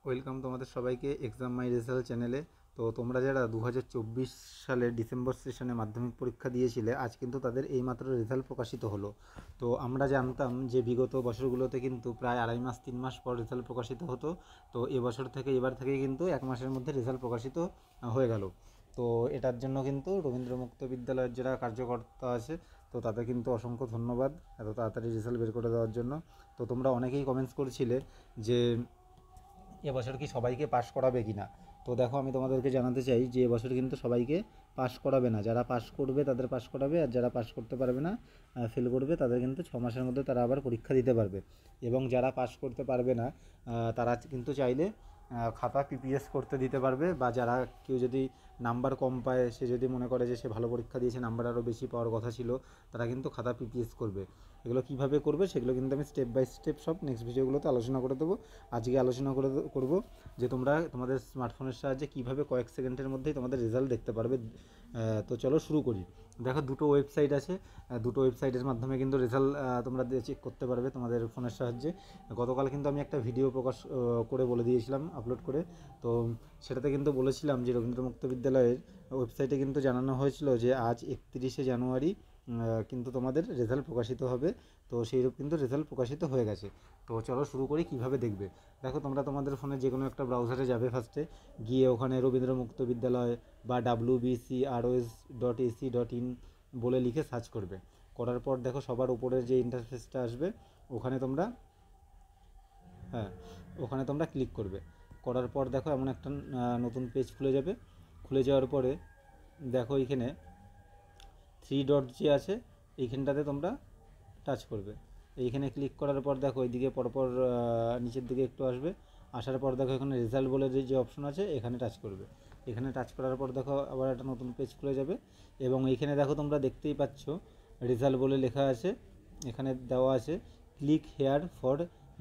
Welcome তোমাদের সবাইকে exam মাই result চ্যানেলে। তো তোমরা যারা 2024 সালের ডিসেম্বর সেশনে মাধ্যমিক পরীক্ষা দিয়েছিলে, আজ কিন্তু তাদের এইমাত্র রেজাল্ট প্রকাশিত হলো। তো আমরা জানতাম যে বিগত বছরগুলোতে কিন্তু প্রায় 2.5-3 মাস পর রেজাল্ট প্রকাশিত হতো। তো এবছর থেকে এবার থেকে কিন্তু 1 মাসের মধ্যে রেজাল্ট প্রকাশিত হয়ে গেল। তো এটার জন্য কিন্তু রবীন্দ্র মুক্ত বিদ্যালয়ের যারা কার্যকর্তা আছে, তো তাদের কিন্তু অসংখ্য ধন্যবাদ এত তাড়াতাড়ি রেজাল্ট বের করে দেওয়ার জন্য। তো তোমরা অনেকেই কমেন্টস করেছিলে যে এবছর কি সবাইকে পাস করাবে কি না। তো দেখো, আমি তোমাদেরকে জানাতে চাই যে এবছর কিন্তু সবাইকে পাস করাবে না। যারা পাস করবে তাদের পাস করাবে, আর যারা পাস করতে পারবে না, ফেল করবে, তাদের কিন্তু 6 মাসের মধ্যে তারা আবার পরীক্ষা দিতে পারবে। এবং যারা পাস করতে পারবে না, তারা কিন্তু চাইলে খাতা পিপিএস করতে দিতে পারবে। বা যারা কেউ যদি নাম্বার কম পায়, সে যদি মনে করে যে সে ভালো পরীক্ষা দিয়েছে, নাম্বার আরও বেশি পাওয়ার কথা ছিল, তারা কিন্তু খাতা পিপিএস করবে। এগুলো কীভাবে করবে সেগুলো কিন্তু আমি স্টেপ বাই স্টেপ সব নেক্সট ভিডিওগুলোতে আলোচনা করে দেবো। আজকে আলোচনা করব যে তোমরা তোমাদের স্মার্টফোনের সাহায্যে কীভাবে কয়েক সেকেন্ডের মধ্যেই তোমাদের রেজাল্ট দেখতে পারবে। তো চলো শুরু করি। দেখো, দুটো ওয়েবসাইট আছে, দুটো ওয়েবসাইটের মাধ্যমে কিন্তু রেজাল্ট তোমরা চেক করতে পারবে তোমাদের ফোনের সাহায্যে। গতকাল কিন্তু আমি একটা ভিডিও প্রকাশ করে বলে দিয়েছিলাম, আপলোড করে। তো সেটাতে কিন্তু বলেছিলাম যে রবীন্দ্র মুক্ত বিদ্যালয়ের ওয়েবসাইটে কিন্তু জানানো হয়েছিল যে আজ 31শে জানুয়ারি কিন্তু তোমাদের রেজাল্ট প্রকাশিত হবে। তো সেইরূপ কিন্তু রেজাল্ট প্রকাশিত হয়ে গেছে। তো চলো শুরু করি কীভাবে দেখবে। দেখো, তোমরা তোমাদের ফোনে যে কোনো একটা ব্রাউজারে যাবে, ফার্স্টে গিয়ে ওখানে রবীন্দ্র মুক্ত বিদ্যালয় বা wbcros.ac.in বলে লিখে সার্চ করবে। করার পর দেখো, সবার উপরের যে ইন্টারফেসটা আসবে ওখানে তোমরা ওখানে তোমরা ক্লিক করবে। করার পর দেখো, এমন একটা নতুন পেজ খুলে যাবে। খুলে যাওয়ার পরে দেখো, এইখানে 3 ডট যে আছে, এইখানটাতে তোমরা টাচ করবে। এইখানে ক্লিক করার পর দেখো, এইদিকে পরপর নিচের দিকে একটু আসবে। আসার পর দেখো, এখানে রেজাল্ট বলে যে অপশন আছে, এখানে টাচ করবে। এখানে টাচ করার পর দেখো, আবার একটা নতুন পেজ খুলে যাবে। এবং এইখানে দেখো, তোমরা দেখতেই পাচ্ছ রেজাল্ট বলে লেখা আছে। এখানে দেওয়া আছে ক্লিক হেয়ার ফর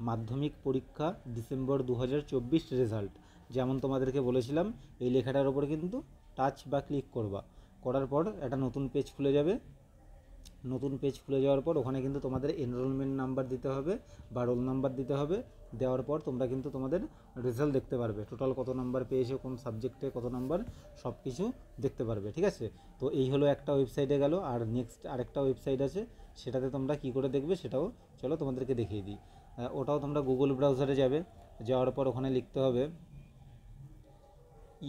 মাধ্যমিক পরীক্ষা ডিসেম্বর 2024 রেজাল্ট। যেমন তোমাদেরকে বলেছিলাম, এই লেখাটার ওপর কিন্তু টাচ বা ক্লিক করবা। করার পর একটা নতুন পেজ খুলে যাবে। নতুন পেজ খুলে যাওয়ার পর ওখানে কিন্তু তোমাদের এনরোলমেন্ট নাম্বার দিতে হবে বা রোল নাম্বার দিতে হবে। দেওয়ার পর তোমরা কিন্তু তোমাদের রেজাল্ট দেখতে পারবে, টোটাল কত নাম্বার পেয়েছো, কোন সাবজেক্টে কত নাম্বার, সব কিছু দেখতে পারবে। ঠিক আছে, তো এই হলো একটা ওয়েবসাইটে গেল। আর নেক্সট আরেকটা ওয়েবসাইট আছে, সেটাতে তোমরা কি করে দেখবে সেটাও চলো তোমাদেরকে দেখিয়ে দিই। ওটাও তোমরা গুগল ব্রাউজারে যাবে। যাওয়ার পর ওখানে লিখতে হবে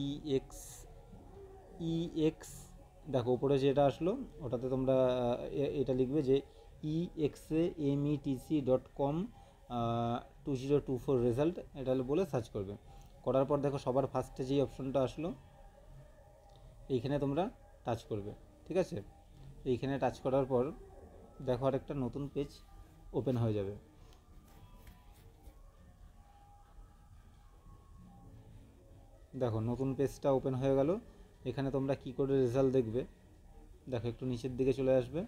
ইএক্স। দেখো, উপরে যেটা আসলো ওটাতে তোমরা এটা লিখবে যে exametc.com 2024 রেজাল্ট, এটা বলে সার্চ করবে। করার পর দেখো, সবার ফার্স্টে যেই অপশনটা আসলো এইখানে তোমরা টাচ করবে। ঠিক আছে, এইখানে টাচ করার পর দেখো আরেকটা নতুন পেজ ওপেন হয়ে যাবে। দেখো, নতুন পেজটা ওপেন হয়ে গেল। এখানে তোমরা কি করে রেজাল্ট দেখবে, দেখো একটু নিচের দিকে চলে আসবে।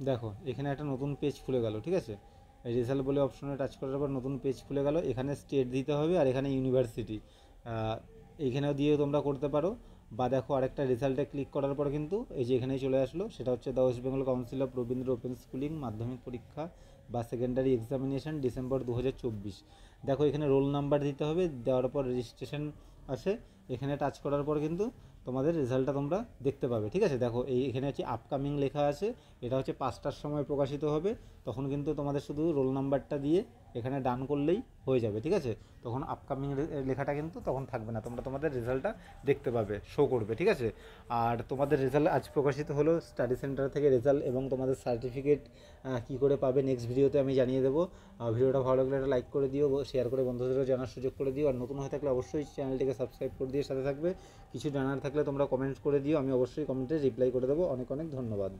দেখো, এখানে একটা নতুন পেজ খুলে গেল। ঠিক আছে, এই রেজাল্ট বলে অপশনে টাচ করার পর নতুন পেজ খুলে গেল। এখানে স্টেট দিতে হবে আর এখানে ইউনিভার্সিটি, এইখানেও দিয়ে তোমরা করতে পারো। বা দেখো, আরেকটা রেজাল্টে ক্লিক করার পর কিন্তু এই যে এখানেই চলে আসলো, সেটা হচ্ছে the West Bengal council of Rabindra open schooling মাধ্যমিক পরীক্ষা বা সেকেন্ডারি এক্সামিনেশন ডিসেম্বর 2024। দেখো, এখানে রোল নাম্বার দিতে হবে। দেওয়ার পর রেজিস্ট্রেশন আছে, এখানে টাচ করার পর কিন্তু তোমাদের রেজাল্টটা তোমরা দেখতে পাবে। ঠিক আছে, দেখো এখানে হচ্ছে আপকামিং লেখা আছে, এটা হচ্ছে 5টার সময় প্রকাশিত হবে। তখন কিন্তু তোমাদের শুধু রোল নাম্বারটা দিয়ে এখানে ডান করলেই হয়ে যাবে। ঠিক আছে, তখন আপকামিং লেখাটা কিন্তু তখন থাকবে না, তোমরা তোমাদের রেজাল্টটা দেখতে পাবে, শো করবে। ঠিক আছে, আর তোমাদের রেজাল্ট আজ প্রকাশিত হলো স্টাডি সেন্টার থেকে রেজাল্ট, এবং তোমাদের সার্টিফিকেট কী করে পাবে নেক্সট ভিডিওতে আমি জানিয়ে দেবো। ভিডিওটা ভালো লাগলে একটা লাইক করে দিও, শেয়ার করে বন্ধুদেরও জানার সুযোগ করে দিও। আর নতুন হয়ে থাকলে অবশ্যই চ্যানেলটিকে সাবস্ক্রাইব করে দিয়ে সাথে থাকবে। কিছু জানার থাকলে তোমরা কমেন্ট করে দিও, আমি অবশ্যই কমেন্টে রিপ্লাই করে দেবো। অনেক অনেক ধন্যবাদ।